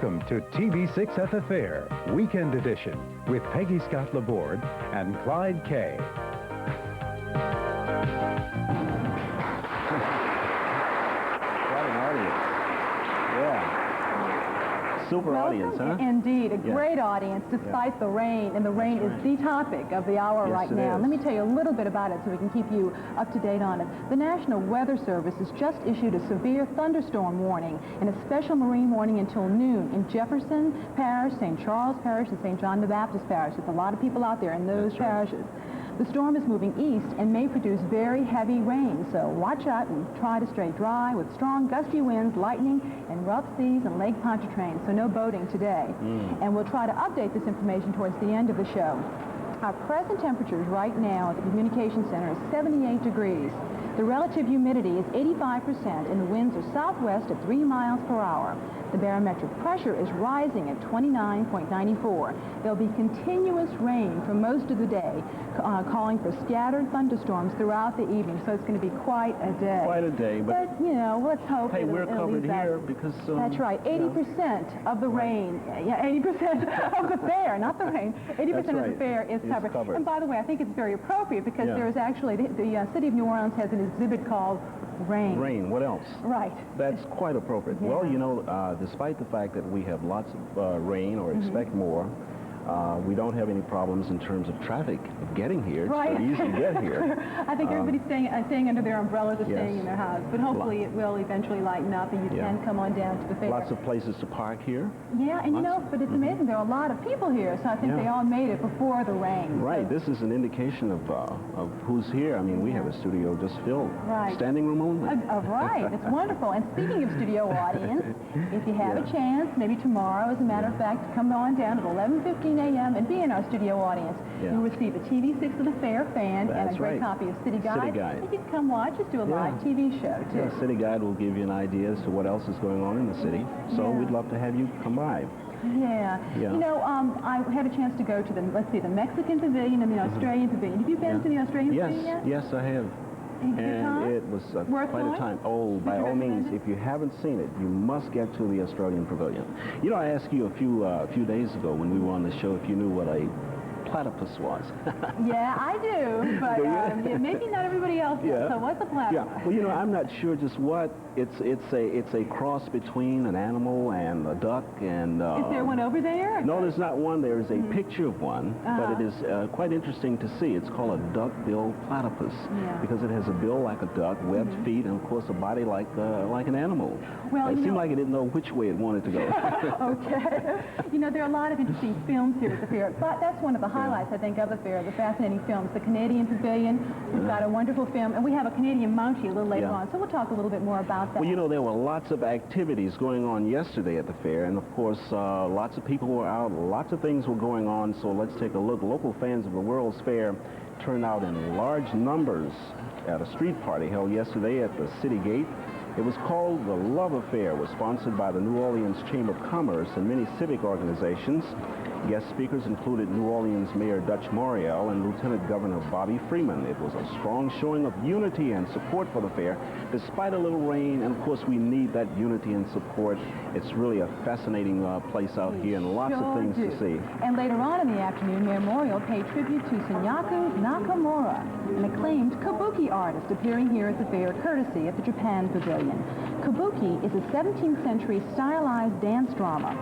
Welcome to TV6 at the Fair, Weekend Edition, with Peggy Scott Laborde and Clyde Kay. What an audience. Yeah. Super audience, huh? Indeed, a great audience, despite the rain, and the rain is the topic of the hour right now. Let me tell you a little bit about it so we can keep you up to date on it. The National Weather Service has just issued a severe thunderstorm warning and a special marine warning until noon in Jefferson Parish, St. Charles Parish, and St. John the Baptist Parish. There's a lot of people out there in those parishes. The storm is moving east and may produce very heavy rain, so watch out and try to stay dry with strong gusty winds, lightning, and rough seas and Lake Pontchartrain, so no boating today. And we'll try to update this information towards the end of the show. Our present temperatures right now at the Communication Center is 78 degrees. The relative humidity is 85%, and the winds are southwest at 3 miles per hour. The barometric pressure is rising at 29.94. There'll be continuous rain for most of the day, calling for scattered thunderstorms throughout the evening, so it's going to be quite a day. Quite a day, but you know, let's hope. Hey, we're covered here because... that's right, 80% of the rain, 80% of the fair, not the rain, 80% of the fair is covered. And by the way, I think it's very appropriate because there's actually, the city of New Orleans has an exhibit called Rain. Rain, what else? Right. That's quite appropriate. Yeah. Well, you know, despite the fact that we have lots of rain or expect more, we don't have any problems in terms of traffic getting here. It's very easy to get here. I think everybody's staying under their umbrellas or staying in their house. But hopefully it will eventually lighten up and you can come on down to the fair. Lots of places to park here. Yeah, and you know, but it's amazing. There are a lot of people here, so I think they all made it before the rain. Right. So. This is an indication of who's here. I mean, we have a studio just filled. Right. Standing room only. Right. It's wonderful. And speaking of studio audience, if you have a chance, maybe tomorrow, as a matter of fact, come on down at 11:15 a.m. and be in our studio audience. You'll receive a TV6 of the Fair fan and a great copy of City Guide. And you can come watch us do a live TV show, too. Yeah, City Guide will give you an idea as to what else is going on in the city. So we'd love to have you come by. Yeah. You know, I had a chance to go to the, the Mexican Pavilion and the Australian Pavilion. Have you been to the Australian Pavilion yet? Yes, I have. And it was quite a time. Oh, by all means, if you haven't seen it, you must get to the Australian Pavilion. You know, I asked you a few days ago when we were on the show if you knew what a platypus was. Yeah, I do, but maybe not everybody else does. So what's a platypus? Yeah, well, you know, I'm not sure just what. It's a cross between an animal and a duck and... is there one over there? No, there's not one. There's a picture of one, but it is quite interesting to see. It's called a duck-billed platypus because it has a bill like a duck, webbed feet, and of course a body like an animal. Well, it seemed like it didn't know which way it wanted to go. Okay. You know, there are a lot of interesting films here at the fair, but that's one of the highlights, I think, of the fair, the fascinating films. The Canadian Pavilion, we've got a wonderful film, and we have a Canadian Mountie a little later on, so we'll talk a little bit more about that. Well, you know, there were lots of activities going on yesterday at the fair, and of course, lots of people were out, lots of things were going on, so let's take a look. Local fans of the World's Fair turned out in large numbers at a street party held yesterday at the City Gate. It was called the Love Affair, was sponsored by the New Orleans Chamber of Commerce and many civic organizations. Guest speakers included New Orleans Mayor Dutch Morial and Lieutenant Governor Bobby Freeman. It was a strong showing of unity and support for the fair, despite a little rain, and of course we need that unity and support. It's really a fascinating place out here and lots of things to see. And later on in the afternoon, Mayor Morial paid tribute to Sanyaku Nakamura, an acclaimed kabuki artist appearing here at the fair courtesy of the Japan Pavilion. Kabuki is a 17th century stylized dance drama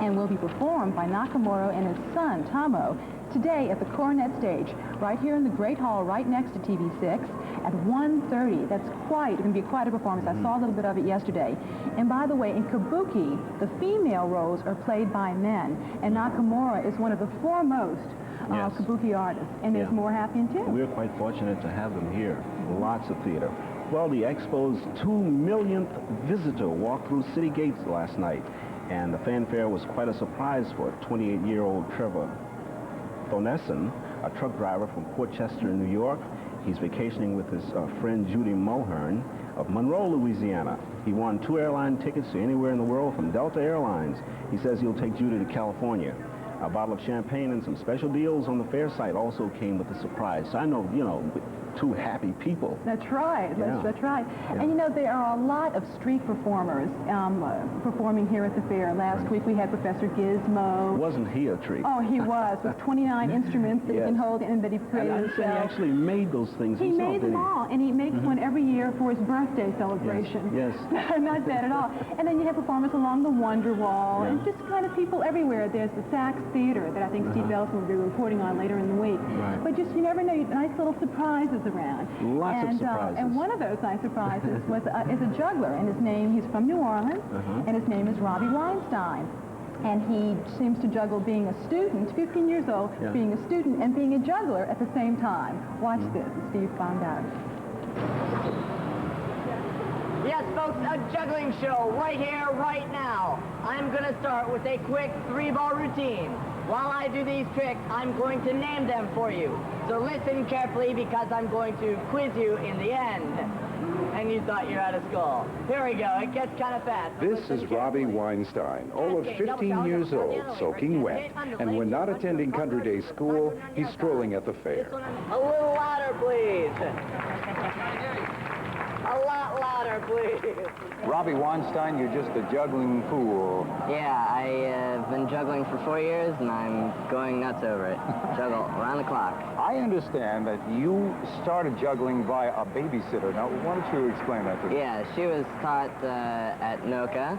and will be performed by Nakamura and his son, Tamo, today at the Coronet Stage, right here in the Great Hall, right next to TV6, at 1:30. That's going to be quite a performance. I saw a little bit of it yesterday. And by the way, in Kabuki, the female roles are played by men, and Nakamura is one of the foremost Kabuki artists, and there's more happening too. We're quite fortunate to have them here. Lots of theater. Well, the Expo's 2 millionth visitor walked through City Gates last night. And the fanfare was quite a surprise for 28-year-old Trevor Thonessen, a truck driver from Port Chester, New York. He's vacationing with his friend Judy Mulhern of Monroe, Louisiana. He won 2 airline tickets to anywhere in the world from Delta Airlines. He says he'll take Judy to California. A bottle of champagne and some special deals on the fair site also came with a surprise. So I know, you know, two happy people. That's right. Yeah. That's right. Yeah. And you know, there are a lot of street performers performing here at the fair. Last week we had Professor Gizmo. Wasn't he a treat? Oh, he was, with 29 instruments that he can hold and that he created And himself. he actually made those things He himself, made them all, and he makes one every year for his birthday celebration. Yes. Not bad at all. And then you have performers along the Wonder Wall, Yeah. and just kind of people everywhere. There's the Sax Theater that I think Steve Ellison will be reporting on later in the week. Right. But just, you never know, nice little surprises around. Lots of surprises. And one of those nice surprises is a juggler, and he's from New Orleans, and his name is Robbie Weinstein. And he seems to juggle being a student, 15 years old, being a student and being a juggler at the same time. Watch this, Steve found out. Yes, folks, a juggling show right here, right now. I'm going to start with a quick 3-ball routine. While I do these tricks, I'm going to name them for you. So listen carefully because I'm going to quiz you in the end. And you thought you're out of school. Here we go. It gets kind of fast. This is Robbie Weinstein, all of 15 years old, soaking wet. And when not attending Country Day school, he's strolling at the fair. A little louder, please. A lot louder, please. Robbie Weinstein, you're just a juggling fool. Yeah, I've been juggling for 4 years, and I'm going nuts over it. Juggle around the clock. I understand that you started juggling by a babysitter. Now, why don't you explain that to me? Yeah, she was taught at NOCA.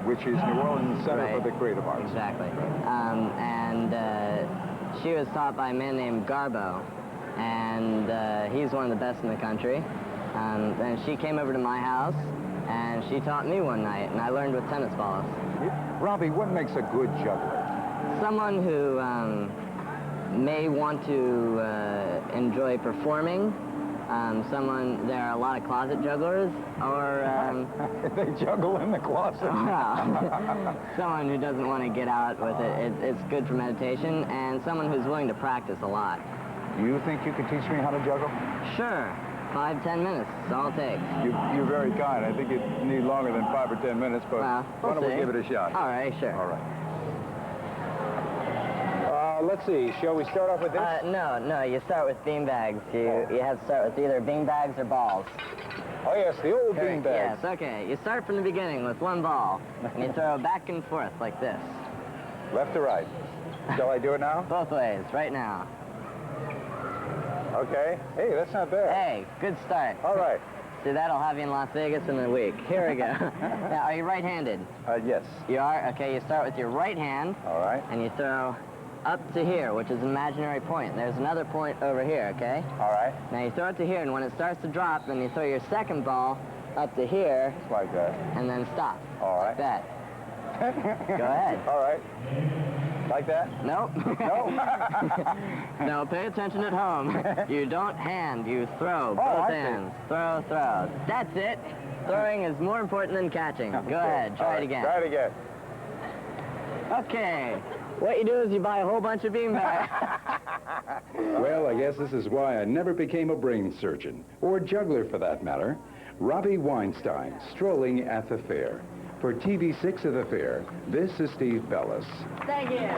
Which is New Orleans Center Right. for the Creative Arts. Exactly. She was taught by a man named Garbo, and he's one of the best in the country. And she came over to my house, and she taught me one night, and I learned with tennis balls. Robbie, what makes a good juggler? Someone who may want to enjoy performing. There are a lot of closet jugglers, or They juggle in the closet. someone who doesn't want to get out with it. It's good for meditation, and someone who's willing to practice a lot. Do you think you could teach me how to juggle? Sure. 5-10 minutes, that's all it takes. You're very kind. I think you need longer than 5 or 10 minutes, but Well, why don't we see. give it a shot? All right, sure. All right. Let's see. Shall we start off with this? No, you start with bean bags. You have to start with either bean bags or balls. Oh, yes, the old bean bag. Yes, okay. You start from the beginning with one ball, and you throw back and forth like this. Left to right. Shall I do it now? Both ways, right now. Okay. Hey, that's not bad. Hey, good start. All right. See, that'll have you in Las Vegas in a week. Here we go. Now, are you right-handed? Yes. You are? Okay, you start with your right hand, All right. and you throw up to here, which is an imaginary point. There's another point over here, okay? All right. Now you throw it to here, and when it starts to drop, then you throw your second ball up to here, Just like that. and then stop. All right. Like that. Go ahead. All right. Like that? Nope. No. No, pay attention at home. You don't hand, you throw. Oh, Both I see. hands. Throw, throw. That's it. Throwing is more important than catching. Go ahead, try it again. Try it again. Okay. What you do is you buy a whole bunch of beanbags. Well, I guess this is why I never became a brain surgeon, or juggler for that matter. Robbie Weinstein, strolling at the fair. For TV6 of the fair, this is Steve Bellis. Thank you.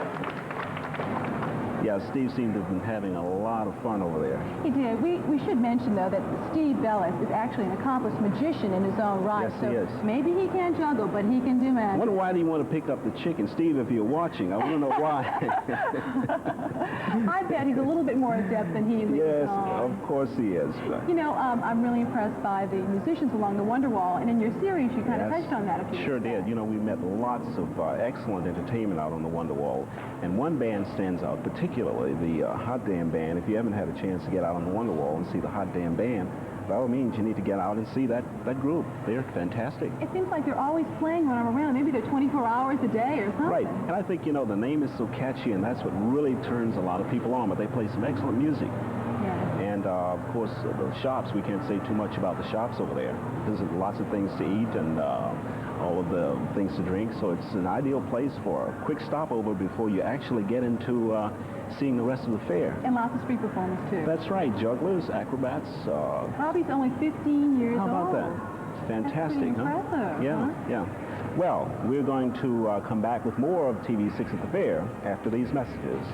Yeah, Steve seemed to have been having a lot of fun over there. He did. We should mention, though, that Steve Bellis is actually an accomplished magician in his own right. Yes, so he is. Maybe he can't juggle, but he can do I magic. wonder why do you want to pick up the chicken? Steve, if you're watching, I want to know why. I bet he's a little bit more adept than he leads Yes, on. of course he is. You know, I'm really impressed by the musicians along the Wonder Wall, and in your series, you kind of Yes, touched on that a few Sure weeks did. back. You know, we met lots of excellent entertainment out on the Wonder Wall, and one band stands out particularly, the Hot Damn Band. If you haven't had a chance to get out on the Wonder Wall and see the Hot Damn Band, by all means, you need to get out and see that group. They're fantastic. It seems like they're always playing when I'm around. Maybe they're 24 hours a day or something. Right, and I think, you know, the name is so catchy, and that's what really turns a lot of people on, but they play some excellent music. Yeah. And, of course, the shops, we can't say too much about the shops over there. There's lots of things to eat and all of the things to drink, so it's an ideal place for a quick stopover before you actually get into seeing the rest of the fair. And lots of street performers, too. That's right, jugglers, acrobats. Robbie's only 15 years How about old. that? Fantastic, pretty huh? impressive, Yeah, huh? yeah. Well, we're going to come back with more of TV6 at the fair after these messages.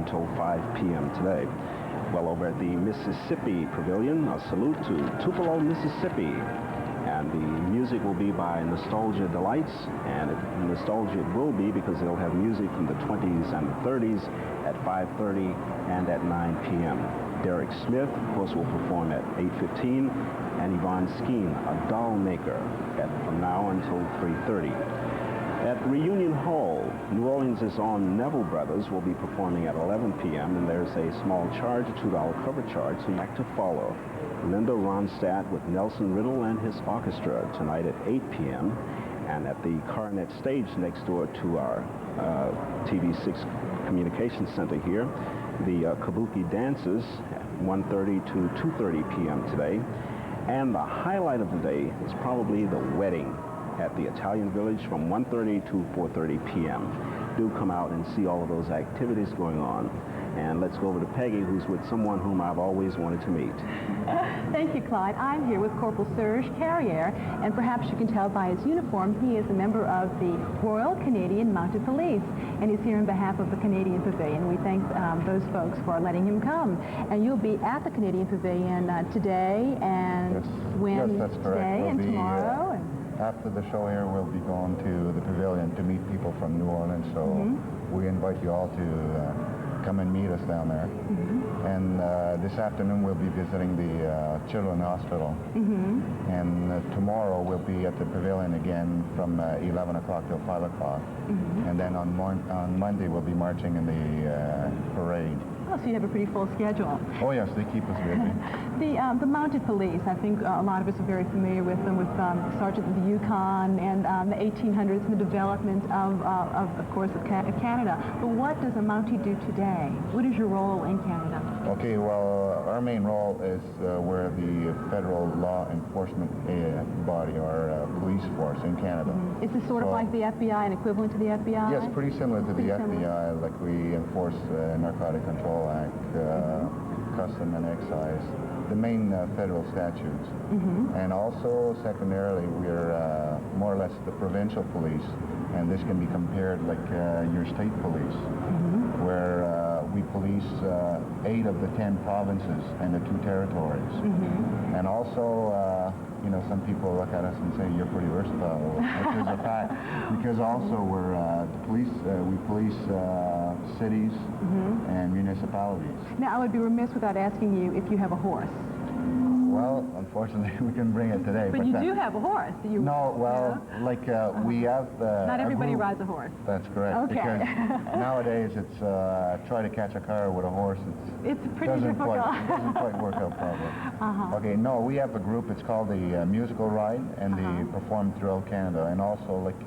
until 5 p.m. today. Well, over at the Mississippi Pavilion, a salute to Tupelo, Mississippi. And the music will be by Nostalgia Delights, and nostalgia it will be because they'll have music from the 20s and the 30s at 5:30 and at 9 p.m. Derek Smith, of course, will perform at 8:15, and Yvonne Skeen, a doll maker, from now until 3:30. At Reunion Hall, New Orleans' own Neville Brothers will be performing at 11 p.m., and there's a small charge, a $2 cover charge, so you have to follow. Linda Ronstadt with Nelson Riddle and his orchestra tonight at 8 p.m. And at the Coronet Stage next door to our TV6 Communications Center here, the Kabuki dances at 1:30 to 2:30 p.m. today. And the highlight of the day is probably the wedding at the Italian Village from 1:30 to 4:30 p.m. Do come out and see all of those activities going on. And let's go over to Peggy, who's with someone whom I've always wanted to meet. Thank you, Clyde. I'm here with Corporal Serge Carriere, and perhaps you can tell by his uniform, he is a member of the Royal Canadian Mounted Police, and he's here on behalf of the Canadian Pavilion. We thank those folks for letting him come. And you'll be at the Canadian Pavilion today and Yes, that's correct. today and tomorrow. After the show here, we'll be going to the pavilion to meet people from New Orleans, so we invite you all to come and meet us down there. And this afternoon we'll be visiting the Children's Hospital. And tomorrow we'll be at the pavilion again from 11 o'clock till 5 o'clock. And then on Monday we'll be marching in the parade. Oh, so you have a pretty full schedule. Oh yes, they keep us busy. The Mounted Police, I think a lot of us are very familiar with them, with Sergeant of the Yukon and the 1800s and the development of course, of Canada. But what does a Mountie do today? What is your role in Canada? Okay, well, our main role is we're the federal law enforcement body, our police force in Canada. Is this sort of like the FBI, an equivalent to the FBI? Yes, pretty similar to the FBI, like we enforce Narcotic Control Act, Custom and Excise, the main federal statutes. And also, secondarily, we're more or less the provincial police, and this can be compared like your state police, where we police 8 of the 10 provinces and the 2 territories. And also, you know, some people look at us and say, you're pretty versatile, which is a fact, because also we're the police, we police cities and municipalities. Now, I would be remiss without asking you if you have a horse. Well, unfortunately, we couldn't bring it today. But you do have a horse. No, well, like we have... Not everybody rides a horse. That's correct. Okay. Because nowadays it's try to catch a car with a horse. It's pretty difficult. It doesn't quite work out properly. Okay, no, we have a group. It's called the Musical Ride, and they perform throughout Canada. And also, like,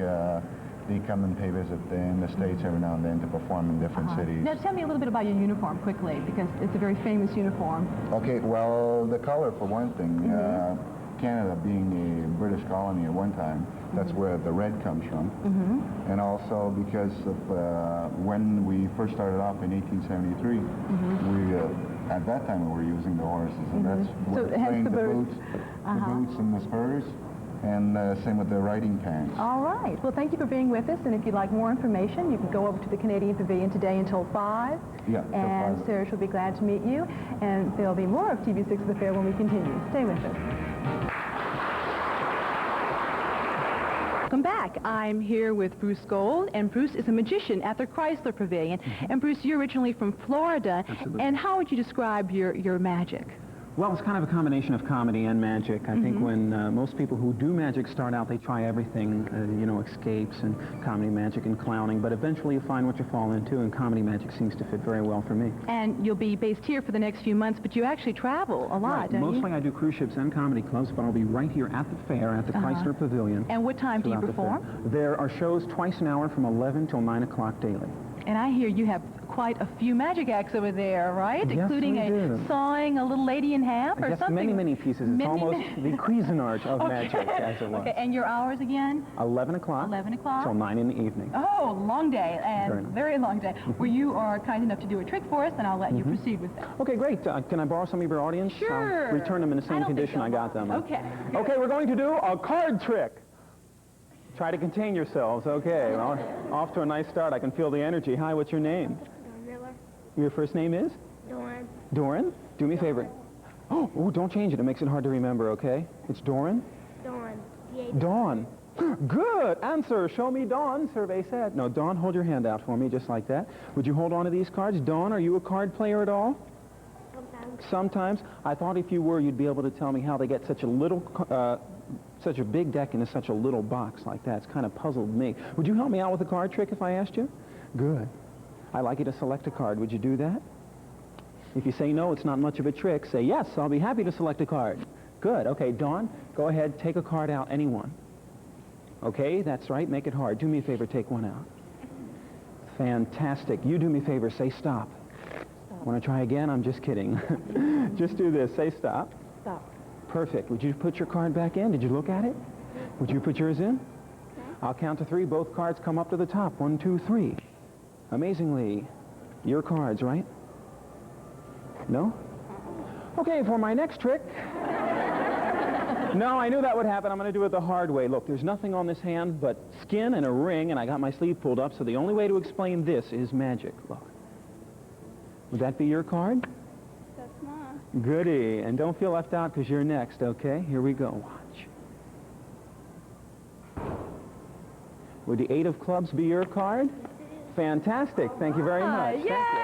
they come and pay visit in the States every now and then to perform in different cities. Now, tell me a little bit about your uniform quickly, because it's a very famous uniform. Okay, well, the color, for one thing. Canada being a British colony at one time, that's where the red comes from. And also because of when we first started off in 1873, we at that time we were using the horses, and that's so playing the boots, the boots and the spurs, and same with the riding pants. All right. Well, thank you for being with us, and if you'd like more information, you can go over to the Canadian Pavilion today until 5. Yeah, and till 5. Serge will be glad to meet you, and there'll be more of TV6 The Fair when we continue. Stay with us. Welcome back. I'm here with Bruce Gold, and Bruce is a magician at the Chrysler Pavilion. And Bruce, you're originally from Florida. Absolutely. And how would you describe your magic? Well, it's kind of a combination of comedy and magic. I think when most people who do magic start out, they try everything, you know, escapes and comedy, magic, and clowning. But eventually you find what you fall into, and comedy magic seems to fit very well for me. And you'll be based here for the next few months, but you actually travel a lot, Right. don't you? Mostly I do cruise ships and comedy clubs, but I'll be right here at the fair, at the Chrysler Pavilion. And what time do you throughout the fair. perform? There are shows twice an hour from 11 till 9 o'clock daily. And I hear you have quite a few magic acts over there, right? Yes, including we do. sawing a little lady in half or Yes, something. many pieces. It's almost the Cuisinart of Okay. magic, as it was. Okay, and your hours again? 11 o'clock. 11 o'clock? Till 9 in the evening. Oh, long day, and Very nice. very long day. Well, you are kind enough to do a trick for us, and I'll let you proceed with that. Okay, great. Can I borrow some of your audience? Sure. I'll return them in the I same don't think condition so. I got them. Okay. Okay, we're going to do a card trick. Try to contain yourselves. Okay, well, off to a nice start. I can feel the energy. Hi, what's your name? Your first name is? Doran. Doran? Do me a favor. Oh, don't change it. It makes it hard to remember, okay? It's Doran? Dawn. Dawn. Good answer. Show me Dawn, survey said. No, Dawn, hold your hand out for me, just like that. Would you hold on to these cards? Dawn, are you a card player at all? Sometimes. Sometimes. I thought if you were, you'd be able to tell me how they get such a little, such a big deck into such a little box like that. It's kind of puzzled me. Would you help me out with a card trick if I asked you? Good. I'd like you to select a card. Would you do that? If you say no, it's not much of a trick. Say yes, I'll be happy to select a card. Good. Okay, Dawn, go ahead, take a card out, anyone. Okay, that's right, make it hard. Do me a favor, take one out. Fantastic. You do me a favor, say stop. Want to try again? I'm just kidding. Just do this, say stop. Stop. Perfect. Would you put your card back in? Did you look at it? Would you put yours in? I'll count to 3. Both cards come up to the top. 1, 2, 3. Amazingly, your cards, right? No? Okay, for my next trick. No, I knew that would happen. I'm going to do it the hard way. Look, there's nothing on this hand but skin and a ring, and I got my sleeve pulled up, so the only way to explain this is magic. Look. Would that be your card? That's mine. Goody. And don't feel left out because you're next, okay? Here we go. Watch. Would the 8 of clubs be your card? Fantastic. Thank you very much. Yay! Thank you.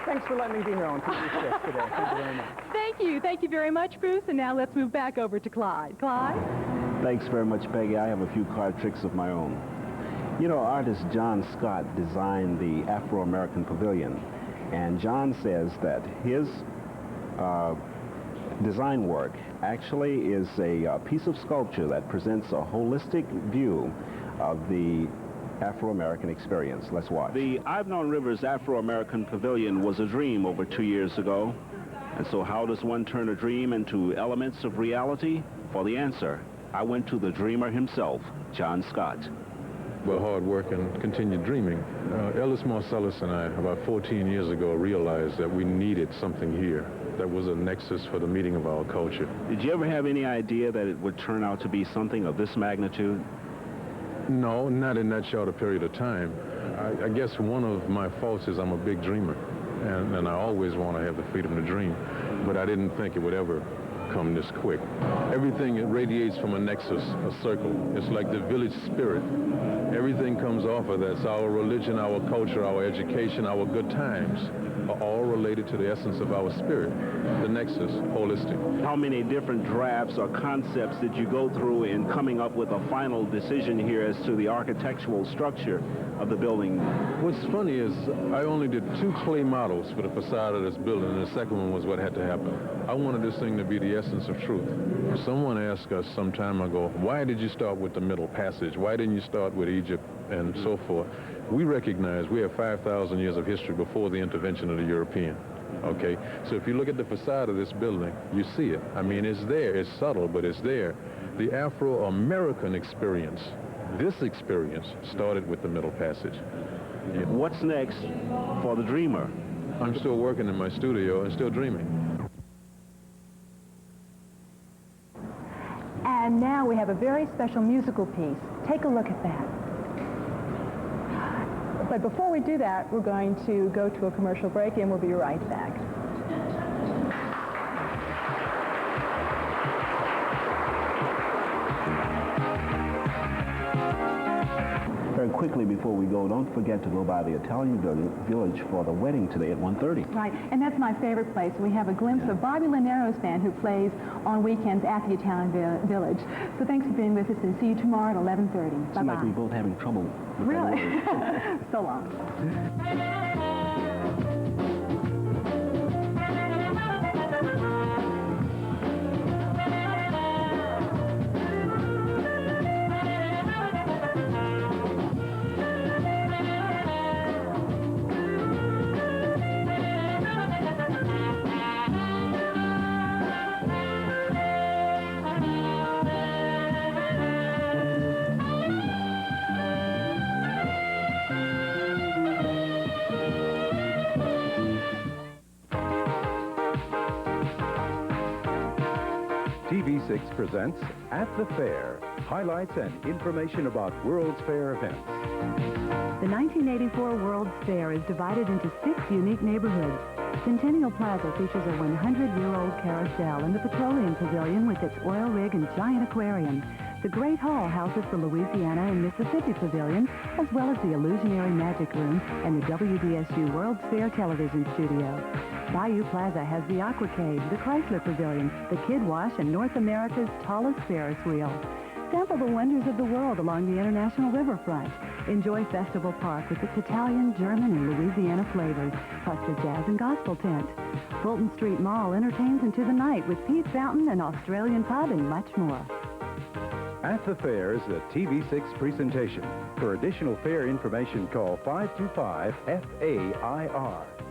Thanks for letting me be here on TV6 today. Thank you very much. Thank you very much, Bruce. And now let's move back over to Clyde. Clyde? Thanks very much, Peggy. I have a few card tricks of my own. You know, artist John Scott designed the Afro-American Pavilion, and John says that his design work actually is a piece of sculpture that presents a holistic view of the Afro-American experience. Let's watch. The I've Known Rivers Afro-American Pavilion was a dream over 2 years ago. And so how does one turn a dream into elements of reality? For the answer, I went to the dreamer himself, John Scott. Well, hard work and continued dreaming. Ellis Marcellus and I, about 14 years ago, realized that we needed something here that was a nexus for the meeting of our culture. Did you ever have any idea that it would turn out to be something of this magnitude? No, not in that short a period of time. I guess one of my faults is I'm a big dreamer, and I always want to have the freedom to dream, but I didn't think it would ever come this quick. Everything radiates from a nexus, a circle. It's like the village spirit. Everything comes off of that. So our religion, our culture, our education, our good times are all related to the essence of our spirit, the nexus, holistic. How many different drafts or concepts did you go through in coming up with a final decision here as to the architectural structure of the building? What's funny is I only did 2 clay models for the facade of this building, and the second one was what had to happen. I wanted this thing to be the essence of truth. Someone asked us some time ago, why did you start with the Middle Passage? Why didn't you start with Egypt and so forth? We recognize we have 5,000 years of history before the intervention of the European. Okay, so if you look at the facade of this building, you see it. I mean, it's there, it's subtle, but it's there. The Afro-American experience, this experience, started with the Middle Passage. Yeah. What's next for the dreamer? I'm still working in my studio and still dreaming. And now we have a very special musical piece. Take a look at that. But before we do that, we're going to go to a commercial break, and we'll be right back. Very quickly before we go, don't forget to go by the Italian Village for the wedding today at 1:30. Right, and that's my favorite place. We have a glimpse of Bobby Lanero's band, who plays on weekends at the Italian Village. So thanks for being with us, and see you tomorrow at 11:30. Bye-bye. Seems like we're both having trouble with Really? that word. So long. TV6 presents At the Fair, highlights and information about World's Fair events. The 1984 World's Fair is divided into 6 unique neighborhoods. Centennial Plaza features a 100-year-old carousel and the Petroleum Pavilion with its oil rig and giant aquarium. The Great Hall houses the Louisiana and Mississippi Pavilion, as well as the Illusionary Magic Room and the WDSU World's Fair television studio. Bayou Plaza has the Aqua Cave, the Chrysler Pavilion, the Kid Wash, and North America's tallest Ferris wheel. Sample the wonders of the world along the International Riverfront. Enjoy Festival Park with its Italian, German, and Louisiana flavors, plus the jazz and gospel tent. Fulton Street Mall entertains into the night with Pete Fountain, an Australian pub, and much more. At the Fair is a TV6 presentation. For additional fair information, call 525-FAIR.